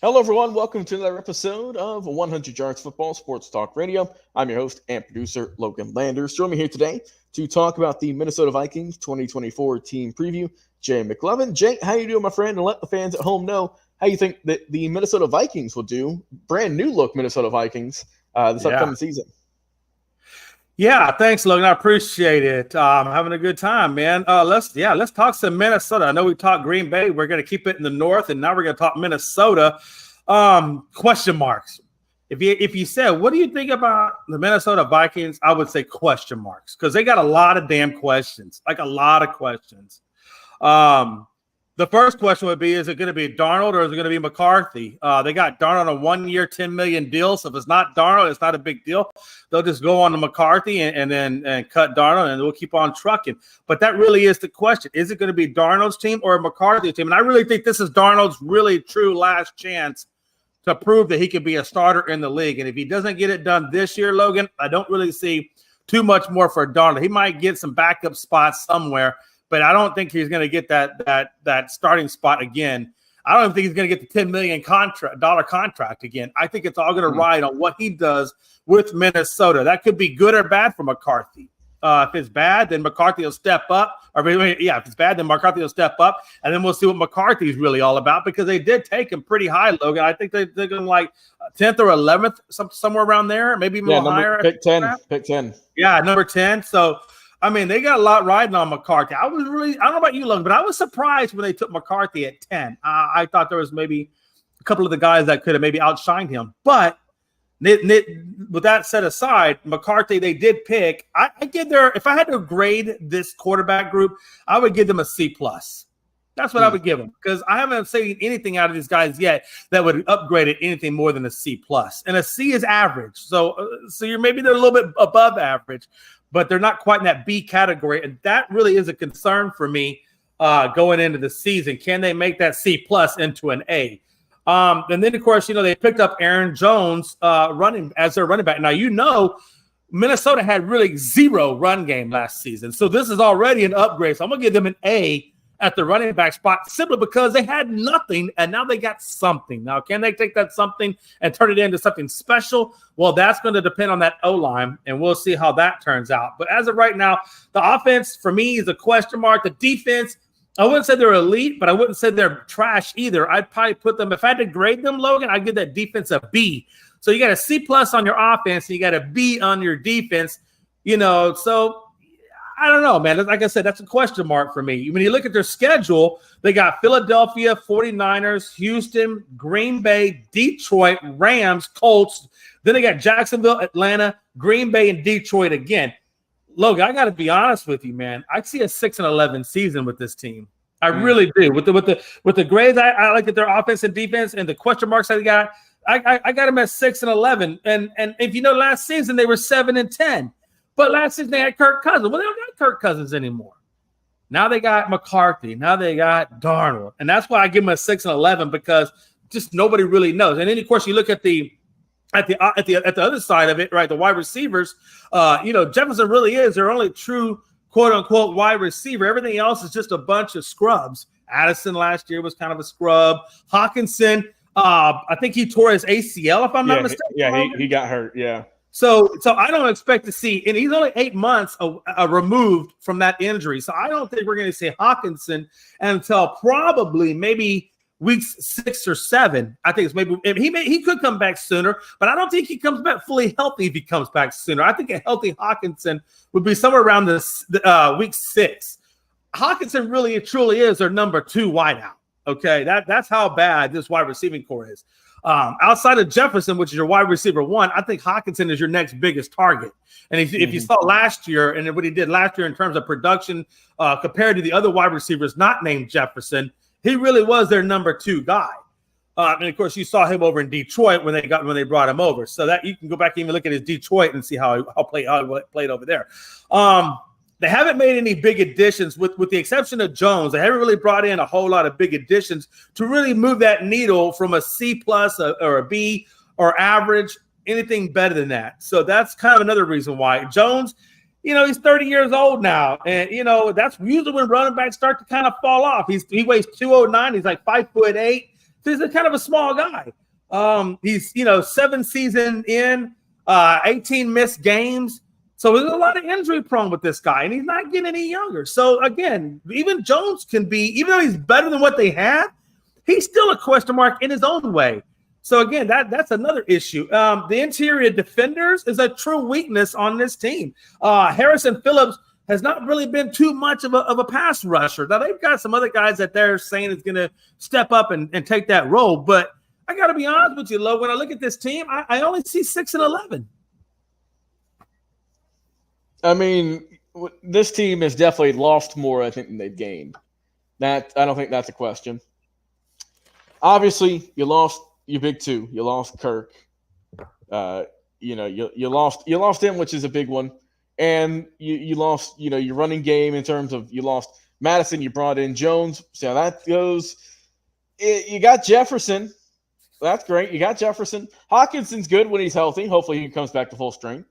Hello, everyone. Welcome to another episode of 100 Yards Football Sports Talk Radio. I'm your host and producer, Logan Landers. Join me here today to talk about the Minnesota Vikings 2024 team preview, Jay McLovin. Jay, how you doing, my friend? And let the fans at home know how you think that the Minnesota Vikings will do, brand new look Minnesota Vikings, this upcoming season. Yeah, thanks, Logan. I appreciate it. Having a good time, man. Let's talk some Minnesota. I know we talked Green Bay. We're going to keep it in the north, and now we're going to talk Minnesota. Question marks. If you said, what do you think about the Minnesota Vikings? I would say question marks because they got a lot of damn questions, like a lot of questions. The first question would be, is it going to be Darnold or is it going to be McCarthy? They got Darnold on a 1-year, $10 million deal. So if it's not Darnold, it's not a big deal. They'll just go on to McCarthy and then cut Darnold, and we'll keep on trucking. But that really is the question. Is it going to be Darnold's team or McCarthy's team? And I really think this is Darnold's really true last chance to prove that he could be a starter in the league. And if he doesn't get it done this year, Logan, I don't really see too much more for Darnold. He might get some backup spots somewhere, but I don't think he's going to get that starting spot again. I don't think he's going to get the $10 million contract again. I think it's all going to ride on what he does with Minnesota. That could be good or bad for McCarthy. If it's bad, then McCarthy will step up. If it's bad, then McCarthy will step up, and then we'll see what McCarthy's really all about because they did take him pretty high, Logan. I think they're going like 10th or 11th, somewhere around there, maybe more higher. Pick 10. Yeah, number 10. So, I mean, they got a lot riding on McCarthy. I don't know about you, Logan, but I was surprised when they took McCarthy at 10. I thought there was maybe a couple of the guys that could have maybe outshined him. But with that set aside, McCarthy, they did pick. I give if I had to grade this quarterback group, I would give them a C+. That's what I would give them because I haven't seen anything out of these guys yet that would upgrade it anything more than a C+. And a C is average. So they're a little bit above average, but they're not quite in that B category. And that really is a concern for me going into the season. Can they make that C+ into an A? And then, of course, they picked up Aaron Jones running as their running back. Now, Minnesota had really zero run game last season. So this is already an upgrade. So I'm going to give them an A at the running back spot simply because they had nothing and now they got something. Now, can they take that something and turn it into something special? Well, that's going to depend on that O-line, and we'll see how that turns out. But as of right now, the offense for me is a question mark. The defense, I wouldn't say they're elite, but I wouldn't say they're trash either. I'd probably put them, if I had to grade them, Logan, I'd give that defense a B. So you got a C+ on your offense, and you got a B on your defense, so I don't know, man. Like I said, that's a question mark for me. When you look at their schedule, they got Philadelphia, 49ers, Houston, Green Bay, Detroit, Rams, Colts. Then they got Jacksonville, Atlanta, Green Bay, and Detroit again. Logan, I got to be honest with you, man. I see a 6-11 season with this team. I really do. With the grades, I like that their offense and defense and the question marks I got. I got them at 6-11. And if last season they were 7-10. But last season they had Kirk Cousins. Well, they don't got Kirk Cousins anymore. Now they got McCarthy. Now they got Darnold. And that's why I give them a 6-11 because just nobody really knows. And then, of course, you look at the other side of it, right? The wide receivers, Jefferson really is their only true quote unquote wide receiver. Everything else is just a bunch of scrubs. Addison last year was kind of a scrub. Hawkinson, I think he tore his ACL, if I'm not mistaken. Yeah, he got hurt. Yeah. So I don't expect to see, and he's only 8 months removed from that injury. So I don't think we're going to see Hawkinson until probably maybe weeks 6 or 7. I think it's maybe he could come back sooner, but I don't think he comes back fully healthy if he comes back sooner. I think a healthy Hawkinson would be somewhere around week 6. Hawkinson really truly is their number 2 wideout. Okay, that's how bad this wide receiving core is. Outside of Jefferson, which is your wide receiver 1, I think Hawkinson is your next biggest target. And if you saw last year and what he did last year in terms of production compared to the other wide receivers not named Jefferson, he really was their number 2 guy. And of course, you saw him over in Detroit when they brought him over. So that you can go back and even look at his Detroit and see how he played over there. They haven't made any big additions with the exception of Jones. They haven't really brought in a whole lot of big additions to really move that needle from a C+ or a B or average, anything better than that. So that's kind of another reason why. Jones, he's 30 years old now. And, that's usually when running backs start to kind of fall off. He weighs 209. He's like 5'8", He's a kind of a small guy. He's 7 seasons in, 18 missed games. So there's a lot of injury prone with this guy, and he's not getting any younger. So again, even Jones can be, even though he's better than what they had, he's still a question mark in his own way. So again, that's another issue. The interior defenders is a true weakness on this team. Harrison Phillips has not really been too much of a pass rusher. Now they've got some other guys that they're saying is going to step up and take that role. But I got to be honest with you, Lo, when I look at this team, I only see 6-11. I mean, this team has definitely lost more, I think, than they've gained. I don't think that's a question. Obviously, you lost your big two. You lost Kirk. You lost him, which is a big one, and you lost your running game in terms of you lost Madison. You brought in Jones. So that goes. You got Jefferson. That's great. You got Jefferson. Hawkinson's good when he's healthy. Hopefully, he comes back to full strength.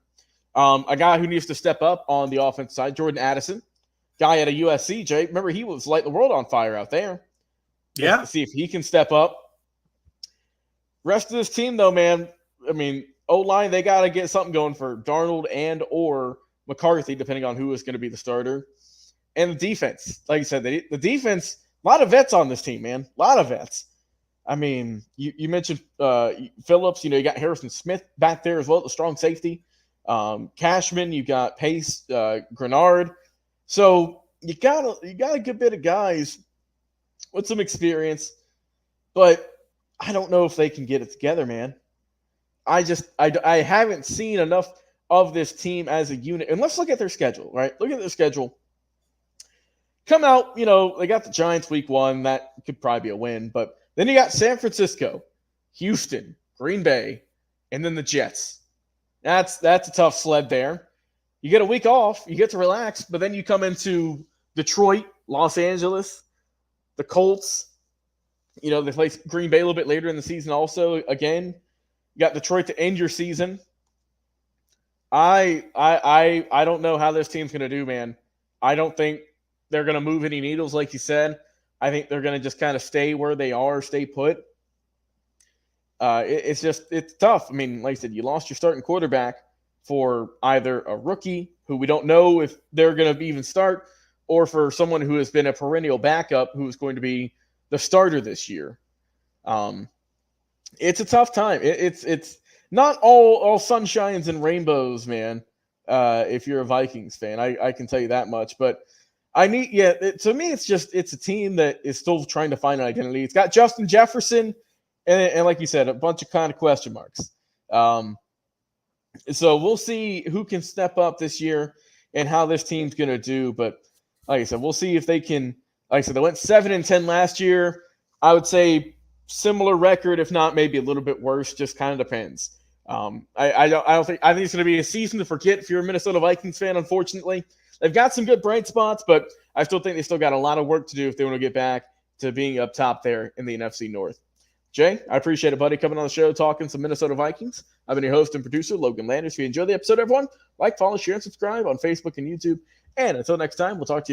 A guy who needs to step up on the offense side, Jordan Addison, guy at a USC. Jay, remember he was lighting the world on fire out there. Yeah. Let's see if he can step up. Rest of this team, though, man, I mean, O-line, they got to get something going for Darnold and or McCarthy, depending on who is going to be the starter. And the defense, like you said, the defense, a lot of vets on this team, man. A lot of vets. I mean, you mentioned Phillips. You got Harrison Smith back there as well, the strong safety. Cashman, you got Pace, Grenard. So you got a good bit of guys with some experience, but I don't know if they can get it together, man. I haven't seen enough of this team as a unit. And let's look at their schedule, right? Look at their schedule. Come out, they got the Giants week 1. That could probably be a win. But then you got San Francisco, Houston, Green Bay, and then the Jets. That's a tough sled there. You get a week off, you get to relax, but then you come into Detroit, Los Angeles, the Colts. They play Green Bay a little bit later in the season also. Again, you got Detroit to end your season. I don't know how this team's going to do, man. I don't think they're going to move any needles, like you said. I think they're going to just kind of stay where they are, stay put. It's tough. I mean, like I said, you lost your starting quarterback for either a rookie who we don't know if they're going to even start, or for someone who has been a perennial backup who is going to be the starter this year. It's a tough time. It's not all sunshines and rainbows, man. If you're a Vikings fan, I can tell you that much. But to me, it's a team that is still trying to find an identity. It's got Justin Jefferson. And like you said, a bunch of kind of question marks. So we'll see who can step up this year and how this team's going to do. But like I said, we'll see if they can. Like I said, they went 7-10 last year. I would say similar record, if not maybe a little bit worse. Just kind of depends. I think it's going to be a season to forget if you're a Minnesota Vikings fan. Unfortunately, they've got some good bright spots, but I still think they still got a lot of work to do if they want to get back to being up top there in the NFC North. Jay, I appreciate it, buddy, coming on the show, talking some Minnesota Vikings. I've been your host and producer, Logan Landers. If you enjoyed the episode, everyone, like, follow, share, and subscribe on Facebook and YouTube. And until next time, we'll talk to you again.